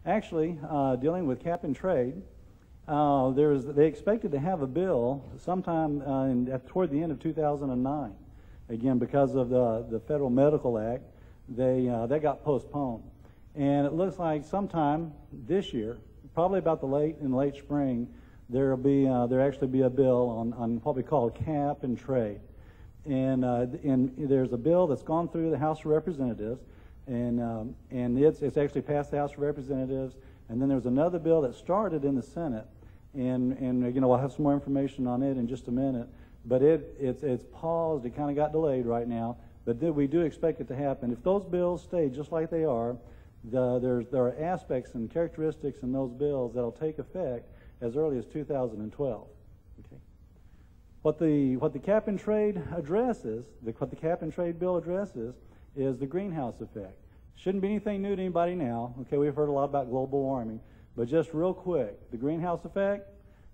Actually, dealing with cap and trade, they expected to have a bill sometime toward the end of 2009. Again, because of the Federal Medical Act, that got postponed. And it looks like sometime this year, probably about in late spring, there'll actually be a bill on what we call cap and trade. And there's a bill that's gone through the House of Representatives, and it's actually passed the House of Representatives. And then there's another bill that started in the Senate, and we'll have some more information on it in just a minute. But it's paused. It kind of got delayed right now. But we do expect it to happen. If those bills stay just like they are, there are aspects and characteristics in those bills that'll take effect as early as 2012. Okay. What the cap and trade addresses, what the cap and trade bill addresses, is the greenhouse effect. Shouldn't be anything new to anybody now. Okay, we've heard a lot about global warming, but just real quick, the greenhouse effect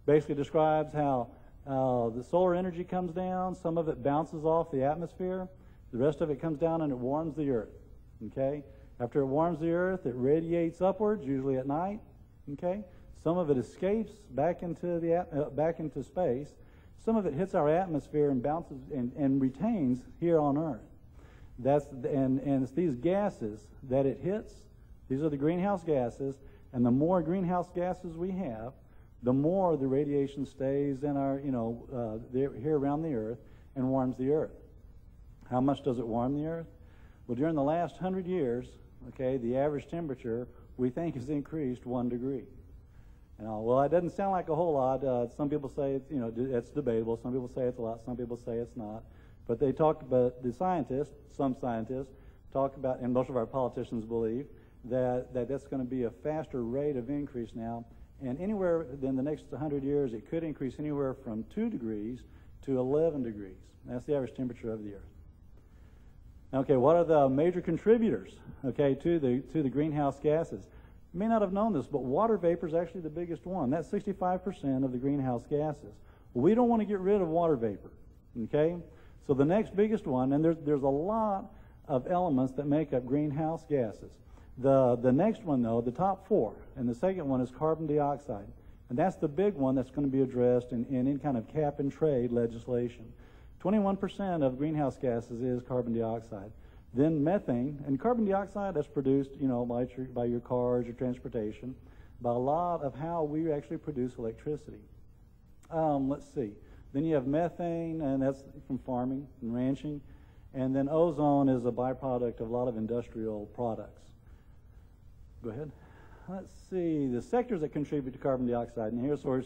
basically describes how the solar energy comes down. Some of it bounces off the atmosphere. The rest of it comes down and it warms the earth. Okay. After it warms the earth, it radiates upwards, usually at night. Okay. Some of it escapes back into space. Some of it hits our atmosphere and bounces and retains here on Earth. And it's these gases that it hits. These are the greenhouse gases, and the more greenhouse gases we have, the more the radiation stays in our here around the Earth and warms the Earth. How much does it warm the Earth? Well, during the last 100 years, okay, the average temperature we think has increased 1 degree. Well, it doesn't sound like a whole lot. Some people say it's debatable. Some people say it's a lot. Some people say it's not. But some scientists talk about, and most of our politicians believe, that that's going to be a faster rate of increase now. And anywhere in the next 100 years, it could increase anywhere from 2 degrees to 11 degrees. That's the average temperature of the Earth. Okay, what are the major contributors, okay, to the greenhouse gases? You may not have known this, but water vapor is actually the biggest one. That's 65% of the greenhouse gases. Well, we don't want to get rid of water vapor, okay? So the next biggest one, and there's a lot of elements that make up greenhouse gases. The next one, though, the top 4, and the second one is carbon dioxide. And that's the big one that's going to be addressed in any kind of cap and trade legislation. 21% of greenhouse gases is carbon dioxide. Then methane, and carbon dioxide that's produced, by your cars, your transportation, by a lot of how we actually produce electricity. Let's see. Then you have methane, and that's from farming and ranching. And then ozone is a byproduct of a lot of industrial products. Go ahead. Let's see. The sectors that contribute to carbon dioxide in here. So we're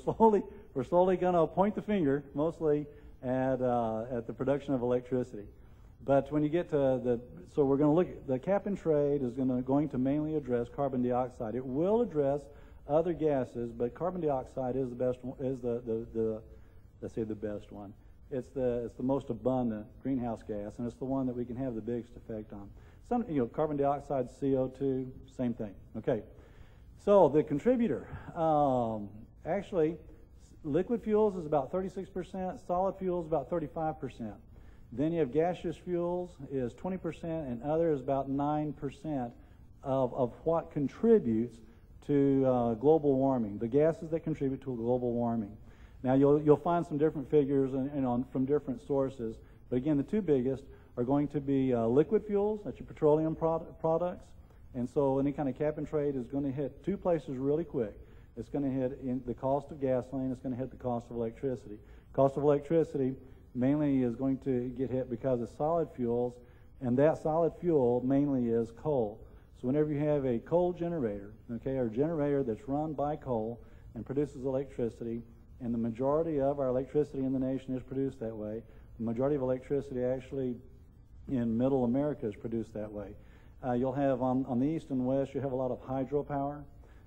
slowly going to point the finger, mostly at the production of electricity. But when you get to so we're going to look at the cap and trade is going to mainly address carbon dioxide. It will address other gases, but carbon dioxide is the best. Let's say the best one. It's the most abundant greenhouse gas, and it's the one that we can have the biggest effect on. Carbon dioxide, CO2, same thing. Okay. So the contributor, actually, liquid fuels is about 36%, solid fuels about 35%. Then you have gaseous fuels is 20%, and other is about 9% of what contributes to global warming, the gases that contribute to global warming. Now, you'll find some different figures from different sources, but again, the two biggest are going to be liquid fuels, that's your petroleum products, and so any kind of cap and trade is going to hit 2 places really quick. It's going to hit the cost of gasoline, it's going to hit the cost of electricity. Cost of electricity mainly is going to get hit because of solid fuels, and that solid fuel mainly is coal. So whenever you have a coal generator, okay, or a generator that's run by coal and produces electricity, and the majority of our electricity in the nation is produced that way, the majority of electricity actually in middle America is produced that way. You'll have on the east and west, you have a lot of hydropower,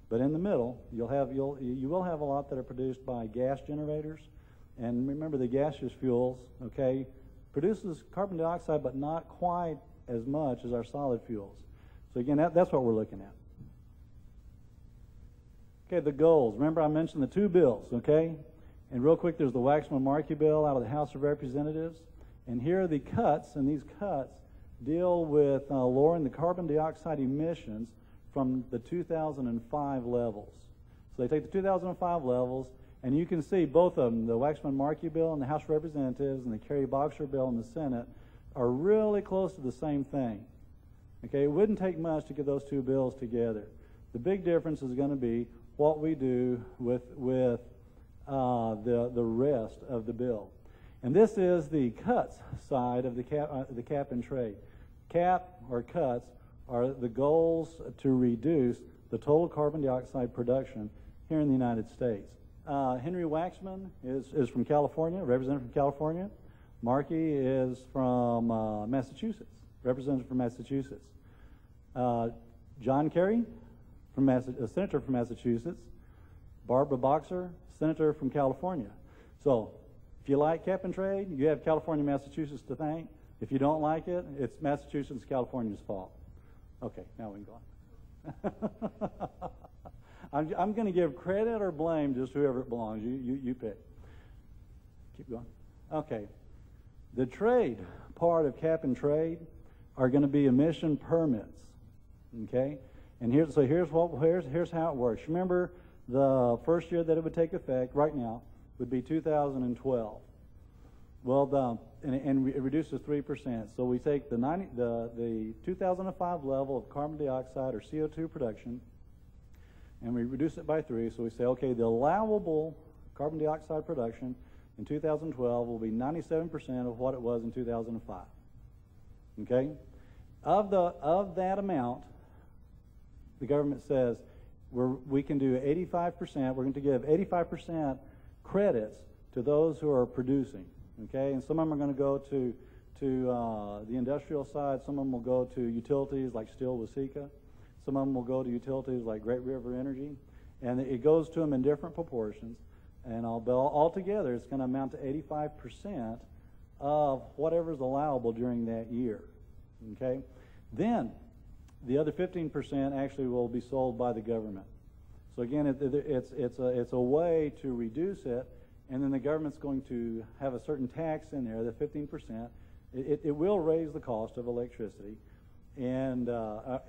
but in the middle, you will have a lot that are produced by gas generators. And remember, the gaseous fuels, okay, produces carbon dioxide, but not quite as much as our solid fuels. So again, that's what we're looking at. Okay, the goals. Remember, I mentioned the 2 bills, okay? And real quick, there's the Waxman-Markey bill out of the House of Representatives. And here are the cuts, and these cuts deal with lowering the carbon dioxide emissions from the 2005 levels. So they take the 2005 levels, and you can see both of them, the Waxman-Markey bill in the House of Representatives and the Kerry-Boxer bill in the Senate, are really close to the same thing. Okay, it wouldn't take much to get those two bills together. The big difference is going to be what we do with the rest of the bill. And this is the cuts side of the cap and trade. Cap or cuts are the goals to reduce the total carbon dioxide production here in the United States. Henry Waxman is from California, representative from California. Markey is from Massachusetts, representative from Massachusetts. John Kerry, a senator from Massachusetts. Barbara Boxer, senator from California. So if you like cap and trade, you have California, Massachusetts to thank. If you don't like it, it's Massachusetts, California's fault. Okay, now we can go on. I'm going to give credit or blame just whoever it belongs. You pick. Keep going. Okay. The trade part of cap and trade are going to be emission permits. Okay? And here's how it works. Remember, the first year that it would take effect right now would be 2012. Well, and it reduces 3%. So we take the 2005 level of carbon dioxide or CO2 production, and we reduce it by 3. So we say, okay, the allowable carbon dioxide production in 2012 will be 97% of what it was in 2005. Okay? Of that amount, the government says we can do 85%. We're going to give 85% credits to those who are producing. Okay, and some of them are going to go to the industrial side. Some of them will go to utilities like Steele Waseca. Some of them will go to utilities like Great River Energy, and it goes to them in different proportions. And altogether, it's going to amount to 85% of whatever's allowable during that year. Okay, then the other 15% actually will be sold by the government. So again, it's a way to reduce it. And then the government's going to have a certain tax in there, the 15%. It will raise the cost of electricity and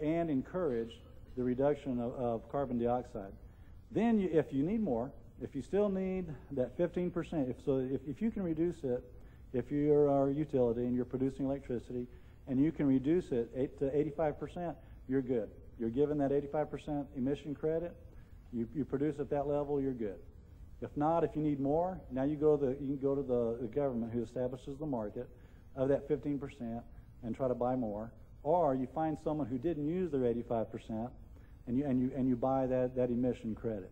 encourage the reduction of carbon dioxide. Then if you need more, if you still need that 15%, if you can reduce it, if you're a utility and you're producing electricity, and you can reduce it to 85%, you're good. You're given that 85% emission credit. You produce at that level, you're good. If not, if you need more, now you can go to the government who establishes the market of that 15% and try to buy more. Or you find someone who didn't use their 85% and you buy that emission credit.